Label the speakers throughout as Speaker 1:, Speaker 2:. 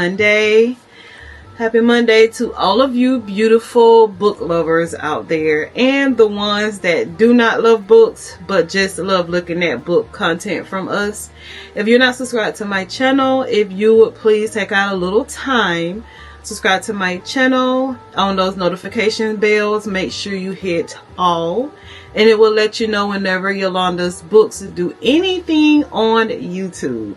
Speaker 1: Monday. Happy Monday to all of you beautiful book lovers out there, and the ones that do not love books but just love looking at book content from us. If you're not subscribed to my channel, if you would please take out a little time, subscribe to my channel. On those notification bells, make sure you hit all, and it will let you know whenever Yolanda's books do anything on YouTube.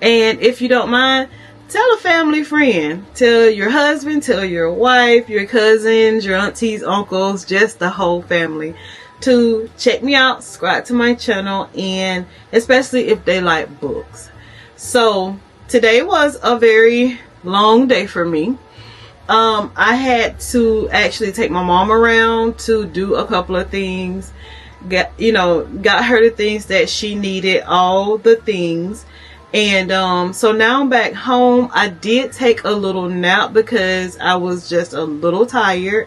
Speaker 1: And if you don't mind, tell a family friend, tell your husband, tell your wife, your cousins, your aunties, uncles, just the whole family to check me out, subscribe to my channel, and especially if they like books. So today was a very long day for me. I had to actually take my mom around to do a couple of things, got her the things that she needed, all the things. And so now I'm back home. I did take a little nap because I was just a little tired,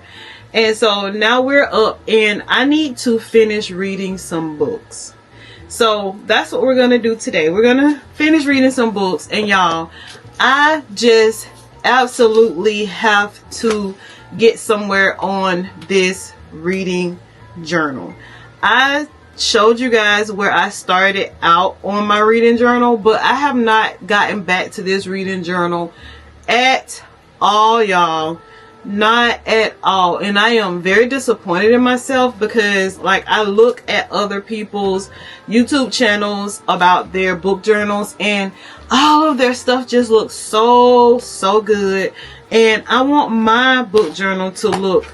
Speaker 1: and so now we're up and I need to finish reading some books. So that's what we're gonna do today. We're gonna finish reading some books, and y'all, I just absolutely have to get somewhere on this reading journal. I showed you guys where I started out on my reading journal, but I have not gotten back to this reading journal at all, y'all. Not at all. And I am very disappointed in myself because, like, I look at other people's YouTube channels about their book journals and all of their stuff just looks so good, and I want my book journal to look,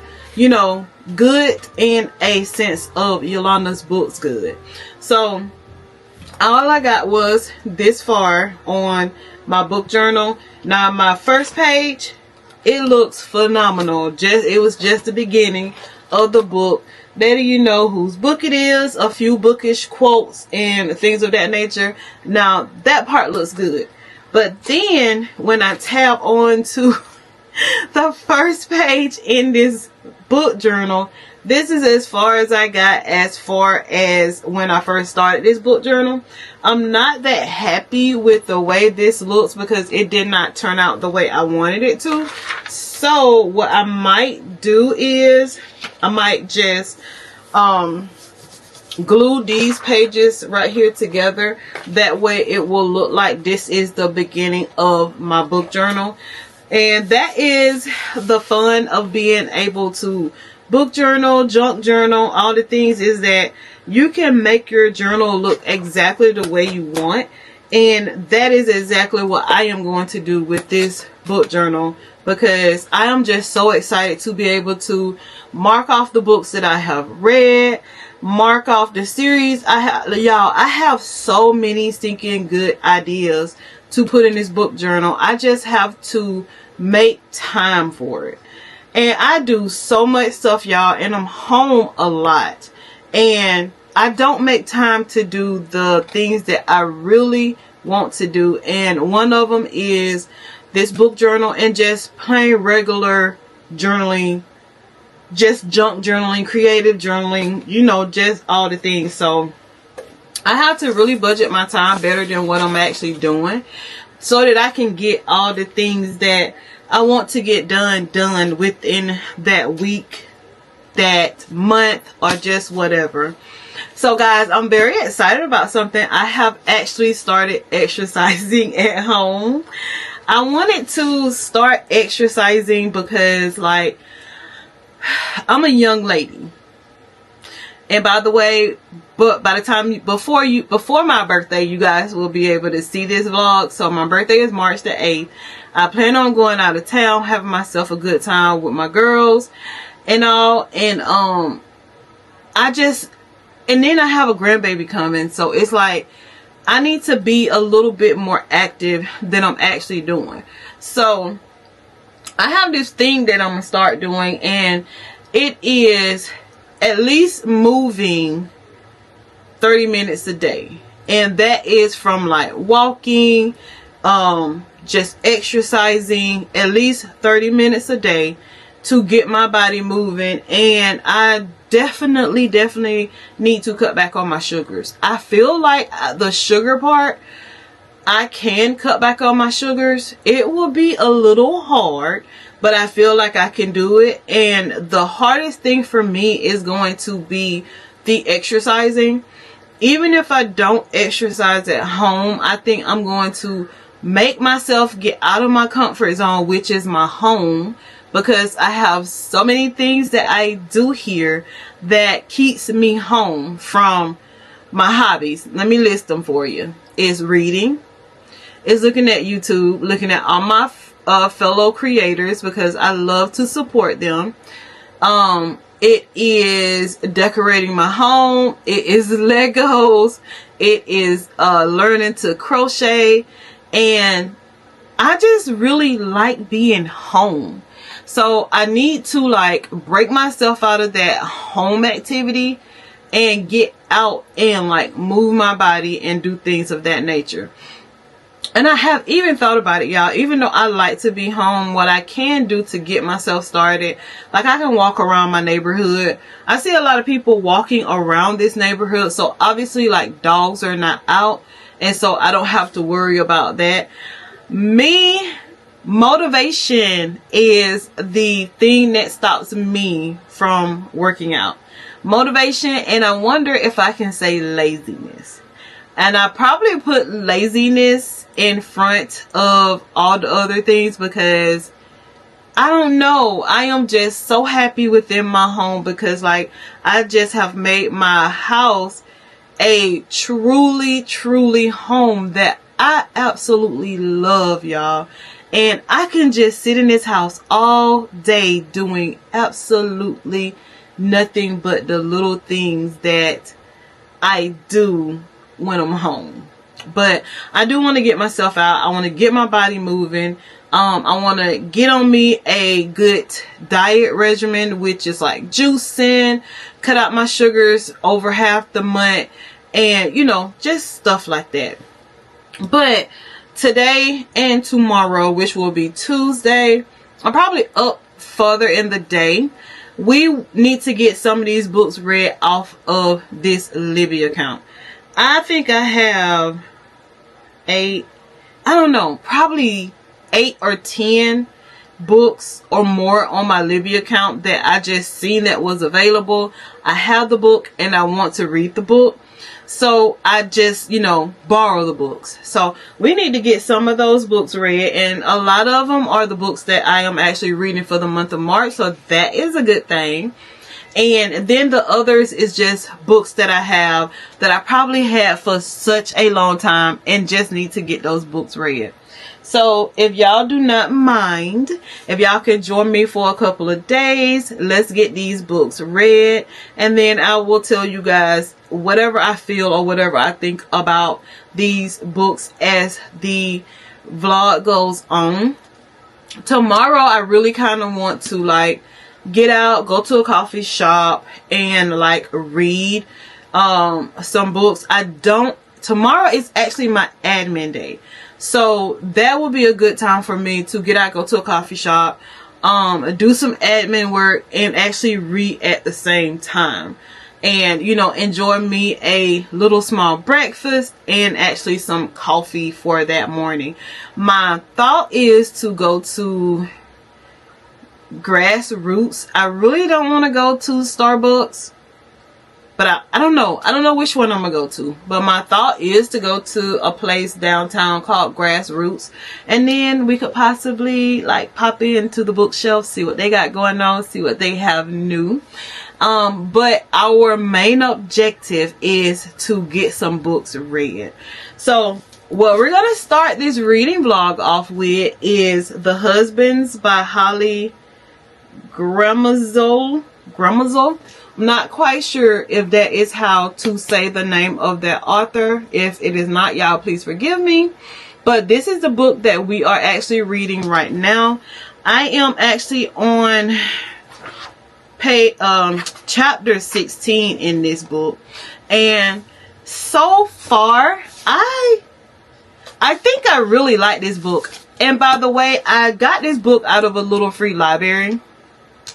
Speaker 1: good in a sense of Yolanda's books good. So all I got was this far on my book journal. Now my first page, it looks phenomenal. It was just the beginning of the book, letting you know whose book it is, a few bookish quotes and things of that nature. Now that part looks good, but then when I tab on to the first page in this book journal, this is as far as I got as far as when I first started this book journal. I'm not that happy with the way this looks because it did not turn out the way I wanted it to. So what I might do is I might just glue these pages right here together. That way it will look like this is the beginning of my book journal. And that is the fun of being able to book journal, junk journal, all the things, is that you can make your journal look exactly the way you want. And that is exactly what I am going to do with this book journal, because I am just so excited to be able to mark off the books that I have read, mark off the series I have. Y'all, I have so many stinking good ideas to put in this book journal. I just have to make time for it. And I do so much stuff, y'all, and I'm home a lot, and I don't make time to do the things that I really want to do. And one of them is this book journal and just plain regular journaling, just junk journaling, creative journaling, just all the things. So I have to really budget my time better than what I'm actually doing, so that I can get all the things that I want to get done within that week, that month, or just whatever. So guys, I'm very excited about something. I have actually started exercising at home. I wanted to start exercising because, like, I'm a young lady. And by the way, but by the time before my birthday, you guys will be able to see this vlog. So my birthday is March the 8th. I plan on going out of town, having myself a good time with my girls and all. And and then I have a grandbaby coming, so it's like I need to be a little bit more active than I'm actually doing. So I have this thing that I'm gonna start doing, and it is at least moving 30 minutes a day. And that is from like walking, just exercising at least 30 minutes a day to get my body moving. And I definitely need to cut back on my sugars. I feel like the sugar part, I can cut back on my sugars. It will be a little hard, but I feel like I can do it. And the hardest thing for me is going to be the exercising. Even if I don't exercise at home, I think I'm going to make myself get out of my comfort zone, which is my home, because I have so many things that I do here that keeps me home from my hobbies. Let me list them for you. It's reading, it's looking at YouTube, looking at all my fellow creators, because I love to support them. It is decorating my home. It is Legos. It is learning to crochet. And I just really like being home. So I need to like break myself out of that home activity and get out and like move my body and do things of that nature. And I have even thought about it, y'all. Even though I like to be home, what I can do to get myself started, like I can walk around my neighborhood. I see a lot of people walking around this neighborhood. So obviously like dogs are not out. And so I don't have to worry about that. Motivation is the thing that stops me from working out. Motivation, and I wonder if I can say laziness. And I probably put laziness in front of all the other things because I don't know. I am just so happy within my home because like I just have made my house a truly home that I absolutely love, y'all. And I can just sit in this house all day doing absolutely nothing but the little things that I do when I'm home. But I do want to get myself out. I want to get my body moving. I want to get on me a good diet regimen, which is like juicing, cut out my sugars over half the month, and you know, just stuff like that. But today and tomorrow, which will be Tuesday, I'm probably up further in the day. We need to get some of these books read off of this Libby account. I think I have probably 8 or 10 books or more on my Libby account that I just seen that was available. I have the book and I want to read the book. So I just, borrow the books. So we need to get some of those books read. And a lot of them are the books that I am actually reading for the month of March. So that is a good thing. And then the others is just books that I have that I probably had for such a long time and just need to get those books read. So if y'all do not mind, if y'all can join me for a couple of days, let's get these books read. And then I will tell you guys whatever I feel or whatever I think about these books as the vlog goes on. Tomorrow I really kind of want to like get out, go to a coffee shop and like read some books. Tomorrow is actually my admin day. So that will be a good time for me to get out, go to a coffee shop, do some admin work and actually read at the same time. And, enjoy me a little small breakfast and actually some coffee for that morning. My thought is to go to Grassroots. I really don't want to go to Starbucks. But I don't know. I don't know which one I'm going to go to. But my thought is to go to a place downtown called Grassroots. And then we could possibly like pop into the bookshelf, see what they got going on, see what they have new. But our main objective is to get some books read. So what we're going to start this reading vlog off with is The Husbands by Holly Gramazole. I'm not quite sure if that is how to say the name of that author. If it is not, y'all please forgive me. But this is the book that we are actually reading right now. I am actually on chapter 16 in this book. And so far, I think I really like this book. And by the way, I got this book out of a little free library.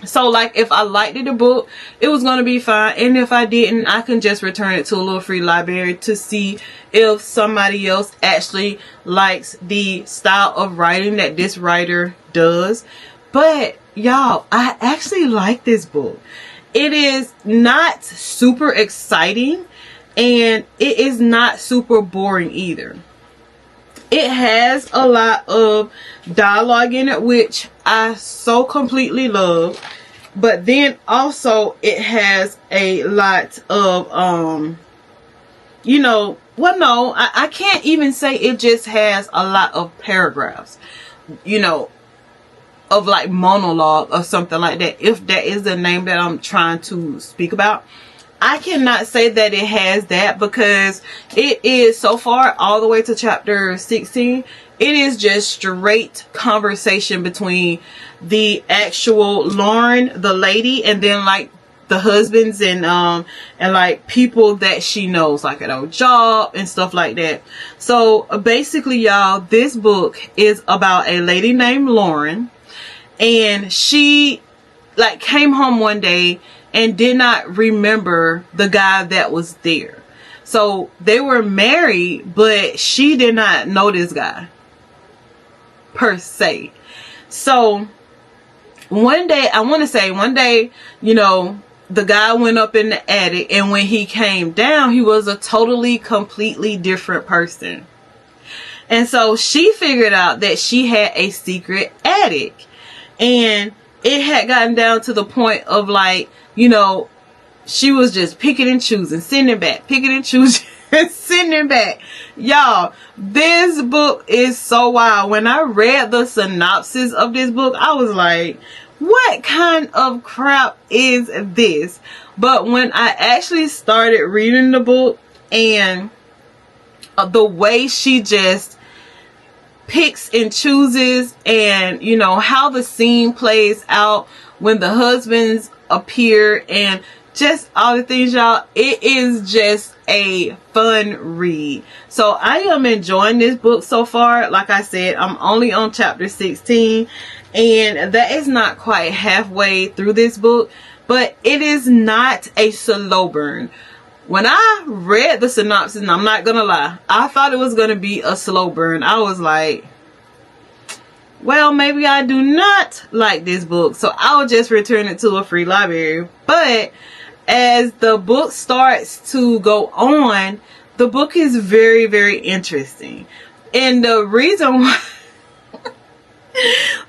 Speaker 1: So like if I liked the book, it was going to be fine. And if I didn't, I can just return it to a little free library to see if somebody else actually likes the style of writing that this writer does. But y'all, I actually like this book. It is not super exciting and it is not super boring either. It has a lot of dialogue in it, which I so completely love. But then also it has a lot of, you know, well, no, I can't even say it just has a lot of paragraphs, you know, of like monologue or something like that. If that is the name that I'm trying to speak about. I cannot say that it has that because it is so far all the way to chapter 16. It is just straight conversation between the actual Lauren, the lady, and then like the husbands and like people that she knows, like at her job and stuff like that. So basically, y'all, this book is about a lady named Lauren, and she like came home one day and did not remember the guy that was there. So they were married, but she did not know this guy per se. So one day, I want to say one day, you know, the guy went up in the attic, and when he came down, he was a totally, completely different person. And so she figured out that she had a secret attic, and it had gotten down to the point of like, you know, she was just picking and choosing, sending back, picking and choosing, sending back. Y'all, this book is so wild. When I read the synopsis of this book, I was like, what kind of crap is this? But when I actually started reading the book, and the way she just picks and chooses, and you know how the scene plays out when the husbands appear and just all the things, y'all, it is just a fun read. So I am enjoying this book so far. Like I said, I'm only on chapter 16, and that is not quite halfway through this book, but it is not a slow burn. When I read the synopsis, and I'm not gonna lie, I thought it was gonna be a slow burn. I was like, well, maybe I do not like this book, so I'll just return it to a free library. But as the book starts to go on, the book is very, very interesting. And the reason why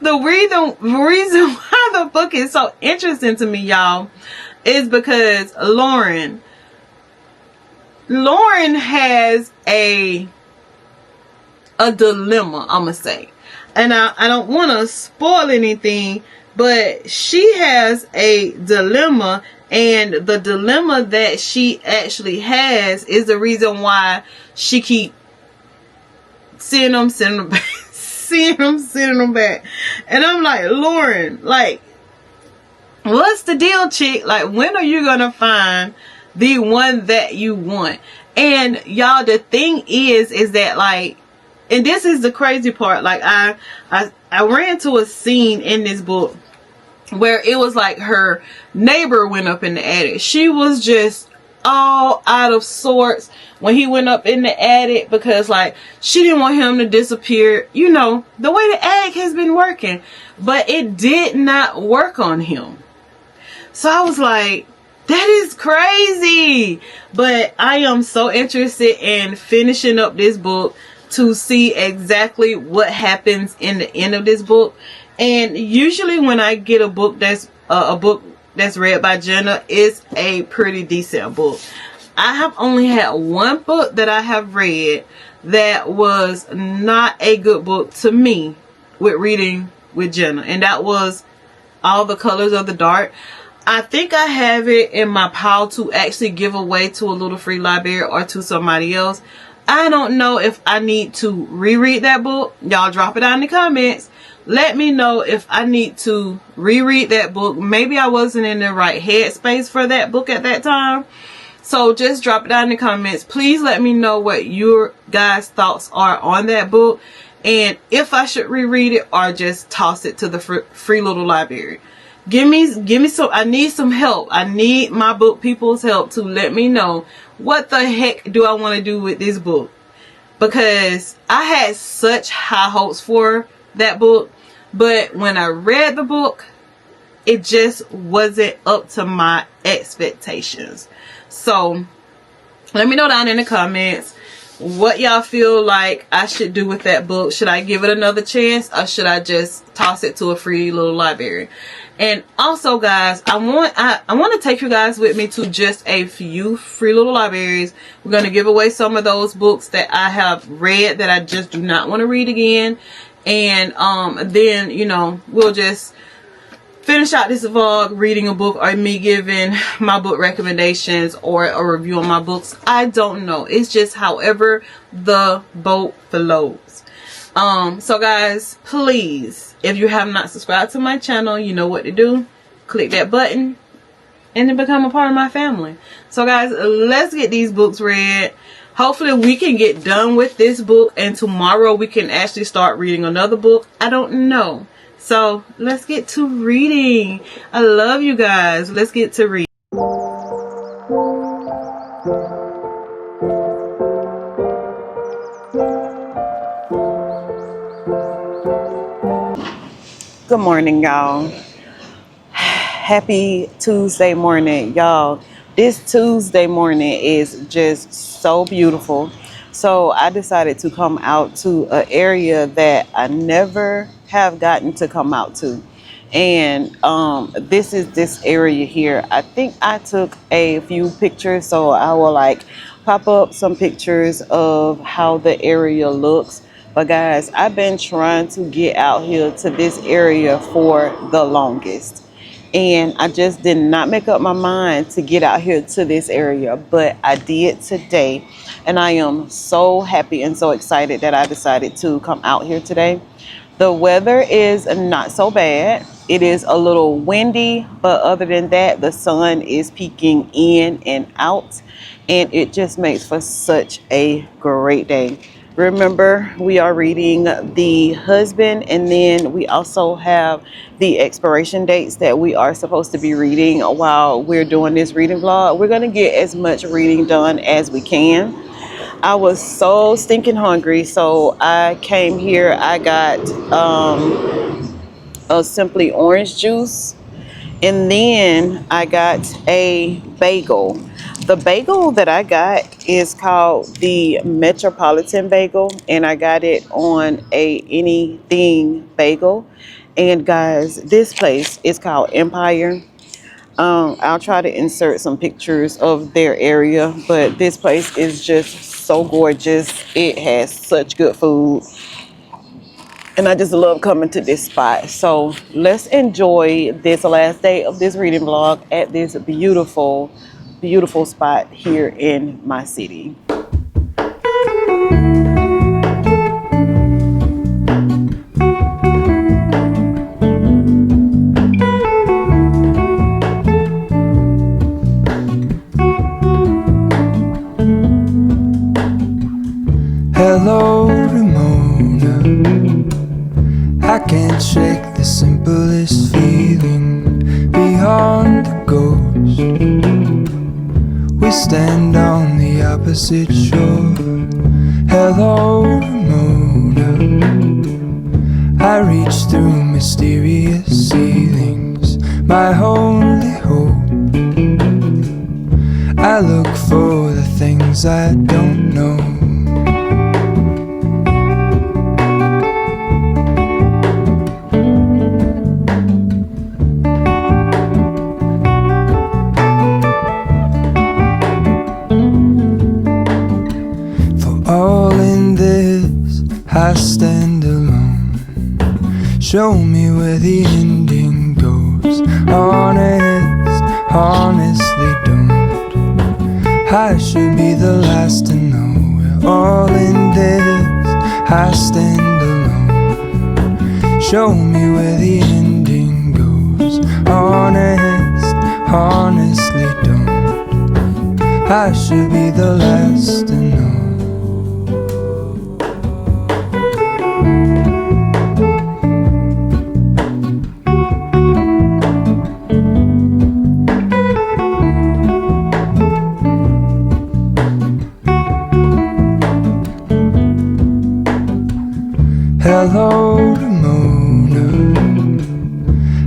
Speaker 1: the reason why the book is so interesting to me, y'all, is because Lauren has a dilemma, I'm gonna say. And I don't want to spoil anything, but she has a dilemma, and the dilemma that she actually has is the reason why she keep sending them back, sending them back. And I'm like, Lauren, like, what's the deal, chick? Like, when are you gonna find the one that you want? And y'all, the thing is that like, and this is the crazy part, like I ran to a scene in this book where it was like her neighbor went up in the attic. She was just all out of sorts when he went up in the attic because like she didn't want him to disappear. You know, the way the attic has been working, but it did not work on him. So I was like, that is crazy. But I am so interested in finishing up this book to see exactly what happens in the end of this book. And usually when I get a book that's read by Jenna, it's a pretty decent book. I have only had one book that I have read that was not a good book to me with reading with Jenna, and that was All the Colors of the Dark. I think I have it in my pile to actually give away to a little free library or to somebody else. I don't know if I need to reread that book. Y'all drop it down in the comments. Let me know if I need to reread that book. Maybe I wasn't in the right headspace for that book at that time. So just drop it down in the comments. Please let me know what your guys' thoughts are on that book, and if I should reread it or just toss it to the free little library. give me some, I need some help. I need my book people's help to let me know what the heck do I want to do with this book, because I had such high hopes for that book, but when I read the book, it just wasn't up to my expectations. So let me know down in the comments what y'all feel like I should do with that book. Should I give it another chance, or should I just toss it to a free little library? And also, guys, I want to take you guys with me to just a few free little libraries. We're going to give away some of those books that I have read that I just do not want to read again. And then, you know, we'll just finish out this vlog reading a book, or me giving my book recommendations, or a review on my books. I don't know. It's just however the boat flows. So guys, please, if you have not subscribed to my channel, you know what to do. Click that button and then become a part of my family. So guys, let's get these books read. Hopefully we can get done with this book, and tomorrow we can actually start reading another book. I don't know. So let's get to reading. I love you guys. Let's get to reading. Good morning, y'all. Happy Tuesday morning, y'all. This Tuesday morning is just so beautiful. So I decided to come out to an area that I never have gotten to come out to, and this is this area here. I think I took a few pictures, so I will like pop up some pictures of how the area looks. But guys, I've been trying to get out here to this area for the longest, and I just did not make up my mind to get out here to this area, but I did today, and I am so happy and so excited that I decided to come out here today. The weather is not so bad. It is a little windy, but other than that, the sun is peeking in and out, and it just makes for such a great day. Remember, we are reading The Husband, and then we also have the expiration dates that we are supposed to be reading while we're doing this reading vlog. We're going to get as much reading done as we can. I was so stinking hungry, so I came here. I got a Simply orange juice, and then I got a bagel. The bagel that I got is called the Metropolitan Bagel, and I got it on a anything bagel. And guys, this place is called Empire. I'll try to insert some pictures of their area, but this place is just so gorgeous. It has such good food, and I just love coming to this spot. So let's enjoy this last day of this reading vlog at this beautiful, beautiful spot here in my city.
Speaker 2: Hello, Ramona. I can't shake the simplest feeling beyond the ghost. We stand on the opposite shore. Hello, Ramona. I reach through mysterious ceilings, my only hope. I look for the things I don't know. I stand alone. Show me where the ending goes. Honest, honestly don't. I should be the last to know. We're all in this. I stand alone. Show me where the ending goes. Honest, honestly don't. I should be the last to know.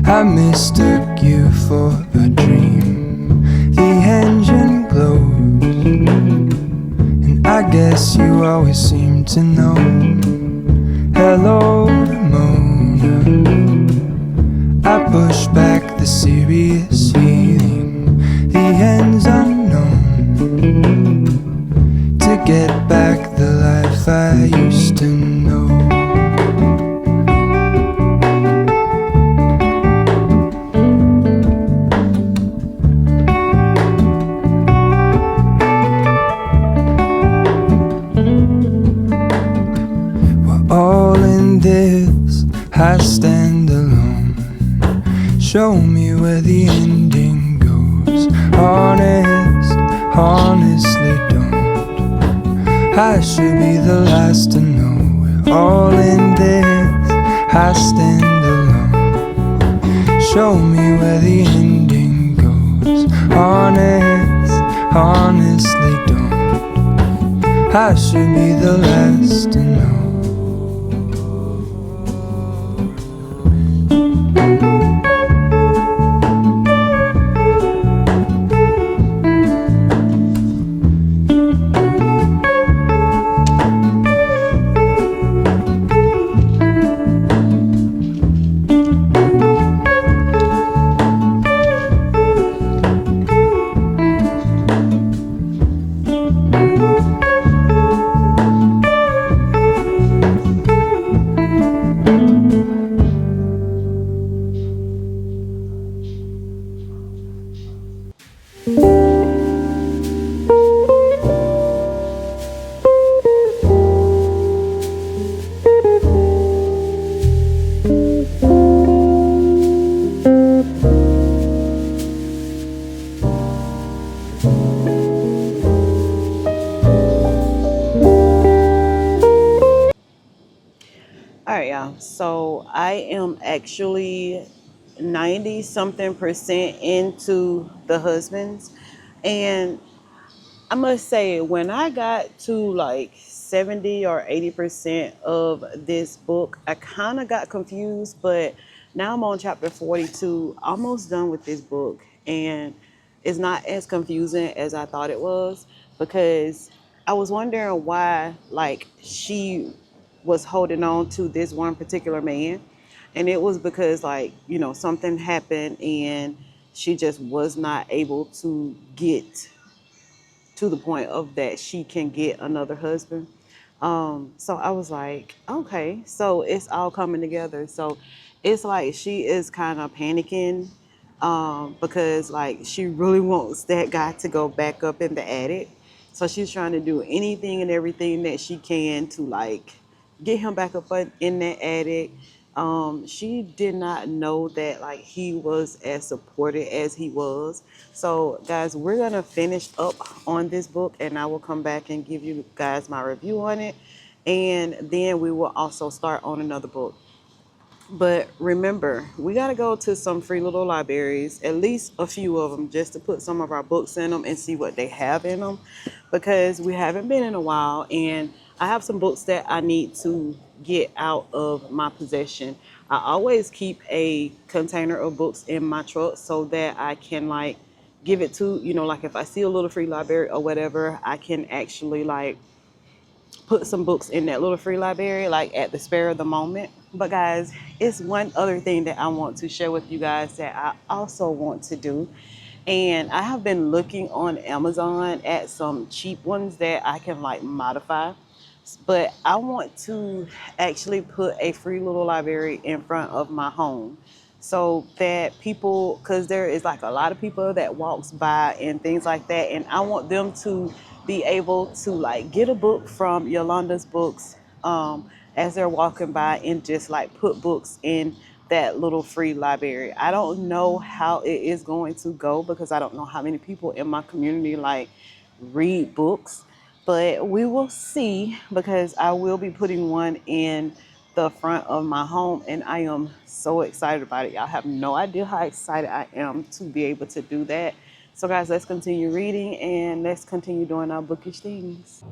Speaker 2: I mistook you for a dream. The engine glows, and I guess you always seem to know. Hello, Mona. I push back the serious feeling. The end's unknown. To get back the life I used to know. All in this, I stand alone. Show me where the ending goes. Honestly don't. I should be the last to know. We're all in this, I stand alone. Show me where the ending goes. Honestly don't. I should be the last to know.
Speaker 1: All right, y'all. So I am actually 90 something percent into the husbands. And I must say, when I got to like 70 or 80% of this book, I kind of got confused, but now I'm on chapter 42, almost done with this book. And it's not as confusing as I thought it was, because I was wondering why, like, she was holding on to this one particular man. And it was because, like, something happened and she just was not able to get to the point of that she can get another husband. So I was like, okay, so it's all coming together. So it's like she is kind of panicking, because like she really wants that guy to go back up in the attic. So she's trying to do anything and everything that she can to like get him back up in that attic. She did not know that like he was as supported as he was. So guys, we're gonna finish up on this book and I will come back and give you guys my review on it. And then we will also start on another book. But remember, we got to go to some free little libraries, at least a few of them, just to put some of our books in them and see what they have in them, because we haven't been in a while. And I have some books that I need to get out of my possession. I always keep a container of books in my truck so that I can like give it to, like if I see a little free library or whatever, I can actually like put some books in that little free library, like at the spare of the moment. But guys, it's one other thing that I want to share with you guys that I also want to do. And I have been looking on Amazon at some cheap ones that I can like modify. But I want to actually put a free little library in front of my home so that people, because there is like a lot of people that walks by and things like that, and I want them to be able to like get a book from Yolanda's books, as they're walking by, and just like put books in that little free library. I don't know how it is going to go because I don't know how many people in my community like read books, but we will see, because I will be putting one in the front of my home and I am so excited about it. Y'all have no idea how excited I am to be able to do that. So guys, let's continue reading and let's continue doing our bookish things.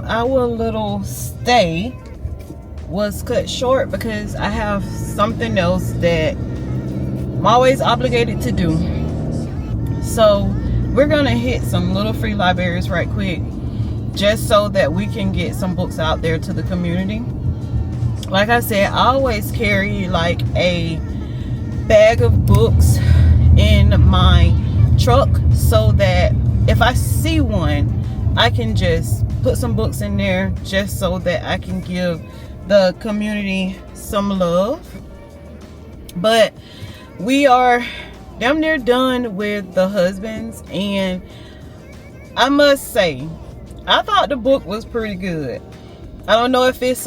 Speaker 1: our little stay was cut short because I have something else that I'm always obligated to do. So we're gonna hit some little free libraries right quick, just so that we can get some books out there to the community. Like I said, I always carry like a bag of books in my truck so that if I see one, I can just put some books in there just so that I can give the community some love. But we are damn near done with the husbands, and I must say, I thought the book was pretty good. I don't know if it's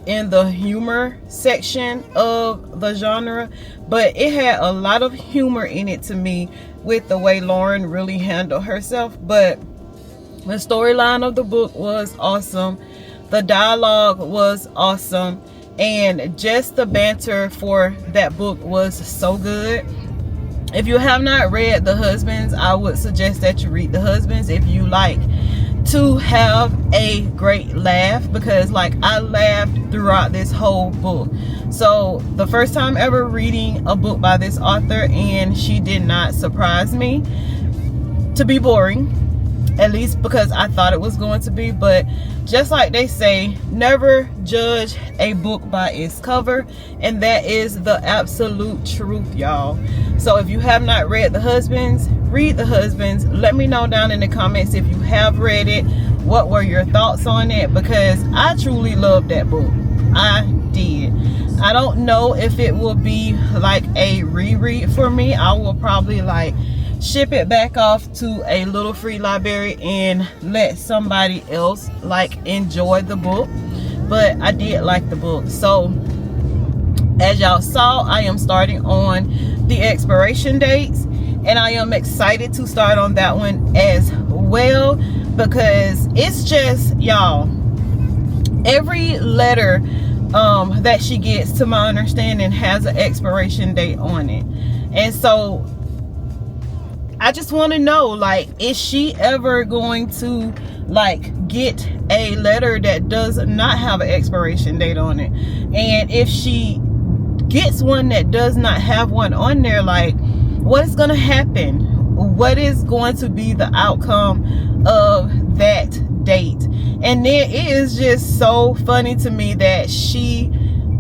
Speaker 1: in the humor section of the genre, but it had a lot of humor in it to me with the way Lauren really handled herself. But the storyline of the book was awesome. The dialogue was awesome, and just the banter for that book was so good. If you have not read The Husbands, I would suggest that you read The Husbands if you like to have a great laugh, because like I laughed throughout this whole book. So the first time ever reading a book by this author, and she did not surprise me to be boring, at least because I thought it was going to be. But just like they say, never judge a book by its cover, and that is the absolute truth, y'all. So if you have not read The Husbands, read The Husbands. Let me know down in the comments if you have read it, what were your thoughts on it, because I truly loved that book. I did. I don't know if it will be like a reread for me. I will probably like ship it back off to a little free library and let somebody else like enjoy the book. But I did like the book. So as y'all saw, I am starting on the expiration dates, and I am excited to start on that one as well, because it's just, y'all, every letter that she gets, to my understanding, has an expiration date on it. And so I just want to know, like, is she ever going to like get a letter that does not have an expiration date on it? And if she gets one that does not have one on there, like, what is going to happen? What is going to be the outcome of that date? And then it is just so funny to me that she,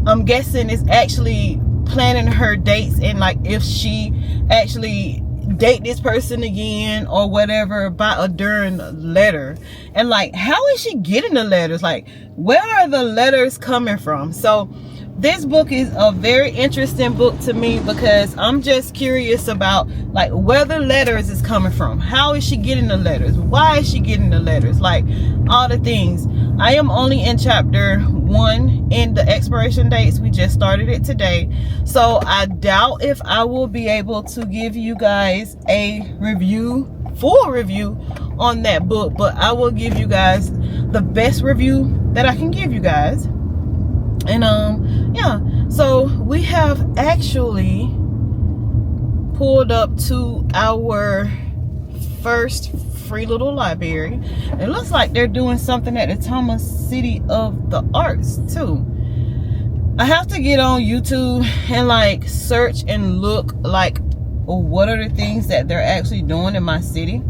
Speaker 1: I'm guessing, is actually planning her dates, and like if she actually date this person again or whatever by a darn letter. And like, how is she getting the letters? Like, where are the letters coming from? So this book is a very interesting book to me, because I'm just curious about like where the letters is coming from. How is she getting the letters? Why is she getting the letters? Like, all the things. I am only in chapter 1 in the expiration dates. We just started it today, so I doubt if I will be able to give you guys a full review on that book, but I will give you guys the best review that I can give you guys. And yeah, so we have actually pulled up to our first free little library. It looks like they're doing something at the Thomas City of the Arts too. I have to get on YouTube and like search and look like what are the things that they're actually doing in my city,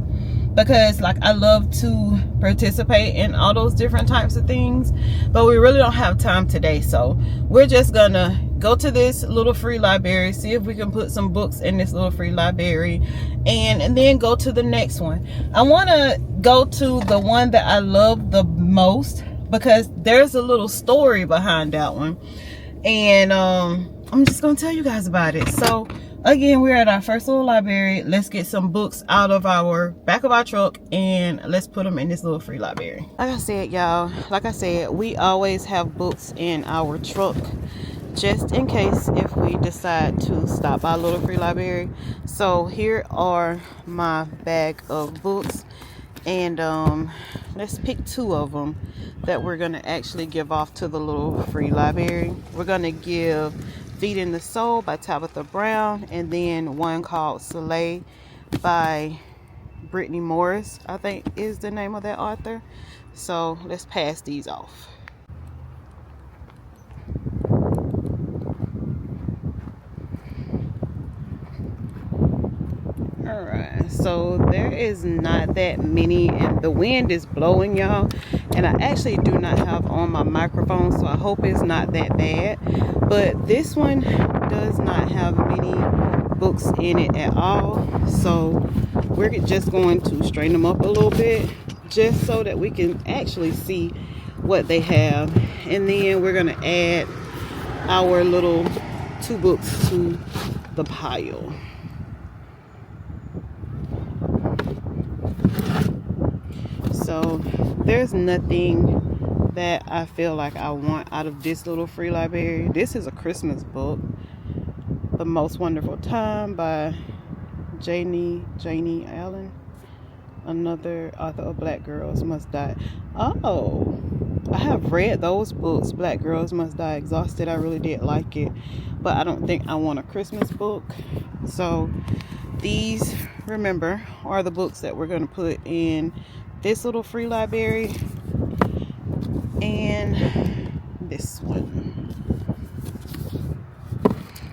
Speaker 1: because like I love to participate in all those different types of things, but we really don't have time today. So we're just gonna go to this little free library, see if we can put some books in this little free library, and then go to the next one. I want to go to the one that I love the most, because there's a little story behind that one, and I'm just gonna tell you guys about it. So again, we're at our first little library. Let's get some books out of our back of our truck and let's put them in this little free library. Like I said, y'all, we always have books in our truck just in case if we decide to stop by a little free library. So here are my bag of books, and let's pick 2 of them that we're gonna actually give off to the little free library. We're gonna give Feeding the Soul by Tabitha Brown, and then one called Soleil by Brittany Morris, I think is the name of that author. So let's pass these off. Alright, so there is not that many, and the wind is blowing, y'all, and I actually do not have on my microphone, so I hope it's not that bad. But this one does not have many books in it at all, so we're just going to straighten them up a little bit just so that we can actually see what they have, and then we're going to add our little 2 books to the pile. So there's nothing that I feel like I want out of this little free library. This is a Christmas book, The Most Wonderful Time by Janie Allen, another author of Black Girls Must Die. Oh, I have read those books, Black Girls Must Die Exhausted. I really did like it, but I don't think I want a Christmas book. So these, remember, are the books that we're going to put in this little free library, and this one.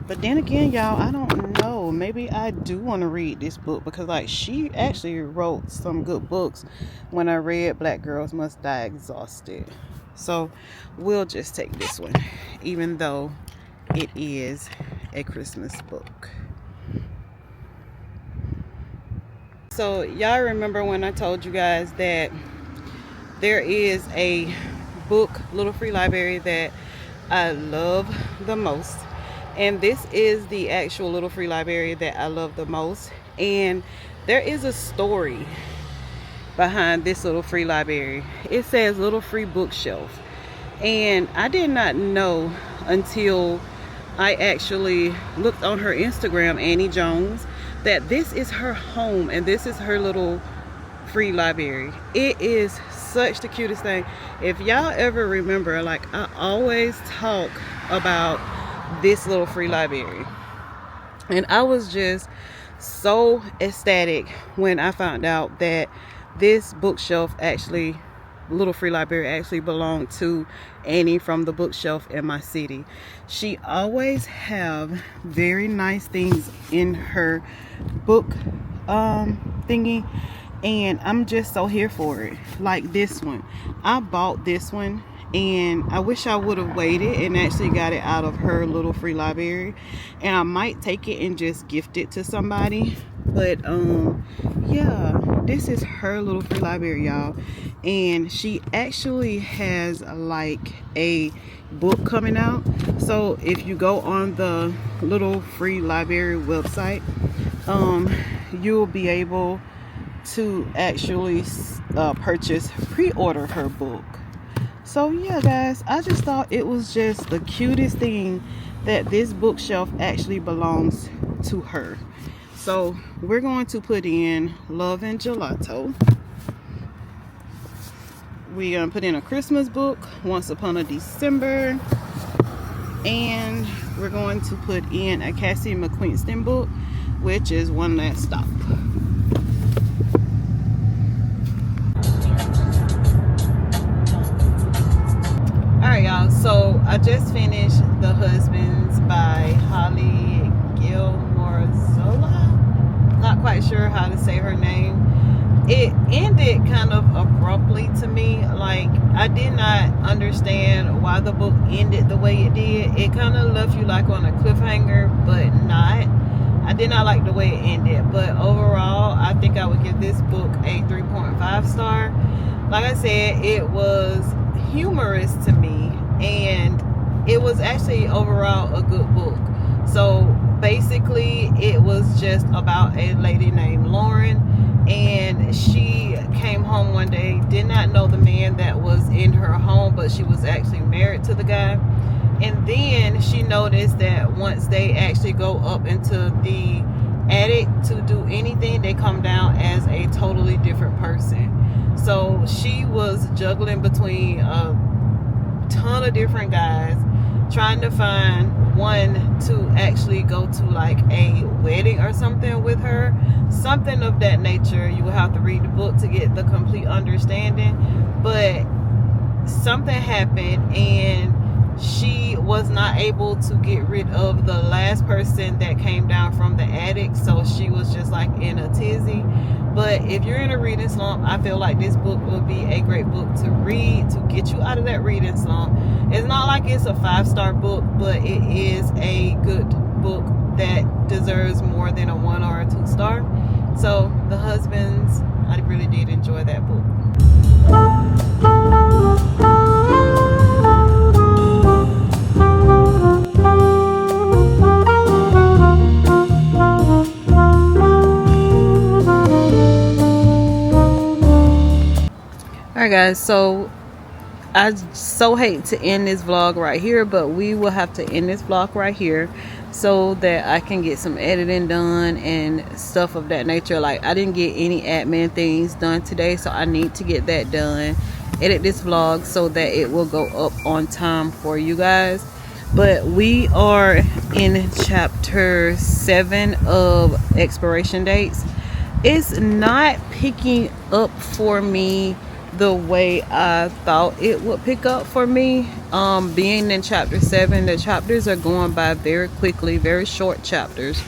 Speaker 1: But then again, y'all, I don't know, maybe I do want to read this book, because like she actually wrote some good books when I read Black Girls Must Die Exhausted. So we'll just take this one, even though it is a Christmas book. So y'all remember when I told you guys that there is a book, little free library, that I love the most, and this is the actual little free library that I love the most. And there is a story behind this little free library. It says Little Free Bookshelf, and I did not know until I actually looked on her Instagram, Annie Jones, that this is her home and this is her little free library. It is such the cutest thing. If y'all ever remember, like, I always talk about this little free library, and I was just so ecstatic when I found out that this bookshelf actually, little free library, actually belonged to Annie from the bookshelf in my city. She always have very nice things in her book thingy, and I'm just so here for it. Like this one, I bought this one, and I wish I would have waited and actually got it out of her little free library, and I might take it and just gift it to somebody. But yeah, this is her little free library, y'all, and she actually has like a book coming out. So if you go on the little free library website, you'll be able to actually pre-order her book. So yeah, guys, I just thought it was just the cutest thing that this bookshelf actually belongs to her. So we're going to put in Love and Gelato. We're going to put in a Christmas book, Once Upon a December. And we're going to put in a Cassie McQuiston book, which is One Last Stop. Alright, y'all, so I just finished The Husbands by Holly Gilmore-Zola. Not quite sure how to say her name. It ended kind of abruptly to me. Like, I did not understand why the book ended the way it did. It kind of left you like on a cliffhanger, but not. I did not like the way it ended, but overall I think I would give this book a 3.5 star. Like I said, it was humorous to me, and it was actually overall a good book. So basically it was just about a lady named Lauren, and she came home one day, did not know the man that was in her home, but she was actually married to the guy. And then she noticed that once they actually go up into the attic to do anything, they come down as a totally different person. So she was juggling between a ton of different guys, trying to find one to actually go to like a wedding or something with her, something of that nature. You will have to read the book to get the complete understanding, but something happened and she was not able to get rid of the last person that came down from the attic, so she was just like in a tizzy. But if you're in a reading slump, I feel like this book will be a great book to read to get you out of that reading slump. It's not like it's a 5-star book, but it is a good book that deserves more than a 1 or a 2-star. So The Husbands, I really did enjoy that book. Alright guys, so I so hate to end this vlog right here, but we will have to end this vlog right here so that I can get some editing done and stuff of that nature. Like, I didn't get any admin things done today, so I need to get that done, edit this vlog so that it will go up on time for you guys. But we are in chapter 7 of expiration dates. It's not picking up for me the way I thought it would pick up for me. Being in chapter 7, the chapters are going by very quickly, very short chapters.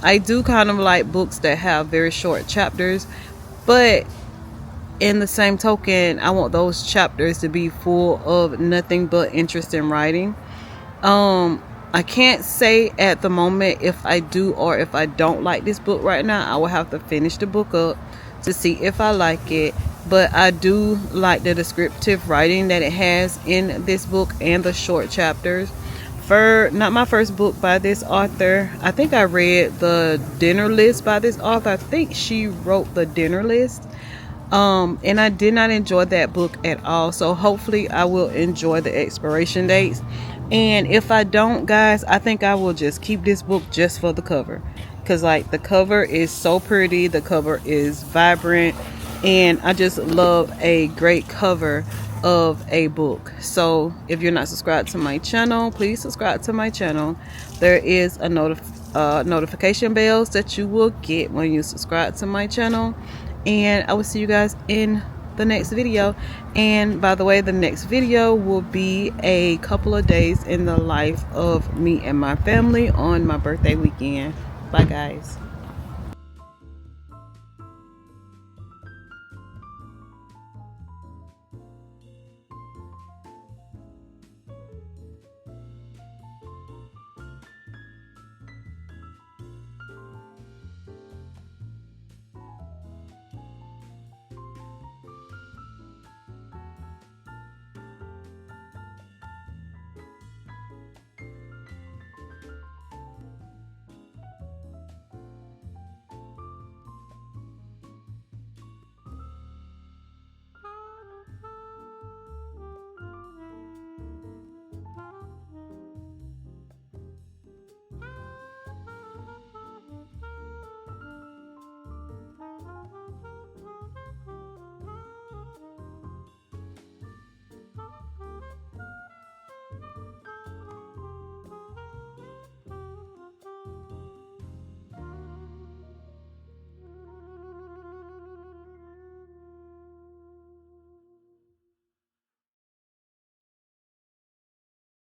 Speaker 1: I do kind of like books that have very short chapters, but in the same token, I want those chapters to be full of nothing but interest in writing. I can't say at the moment if I do or if I don't like this book right now. I will have to finish the book up to see if I like it. But I do like the descriptive writing that it has in this book and the short chapters. Not my first book by this author. I think I read The Dinner List by this author. I think she wrote The Dinner List. And I did not enjoy that book at all. So hopefully I will enjoy the expiration dates. And if I don't, guys, I think I will just keep this book just for the cover. Because like the cover is so pretty. The cover is vibrant. And I just love a great cover of a book. So if you're not subscribed to my channel, please subscribe to my channel. There is a notification bells that you will get when you subscribe to my channel. And I will see you guys in the next video. And by the way, the next video will be a couple of days in the life of me and my family on my birthday weekend. Bye guys.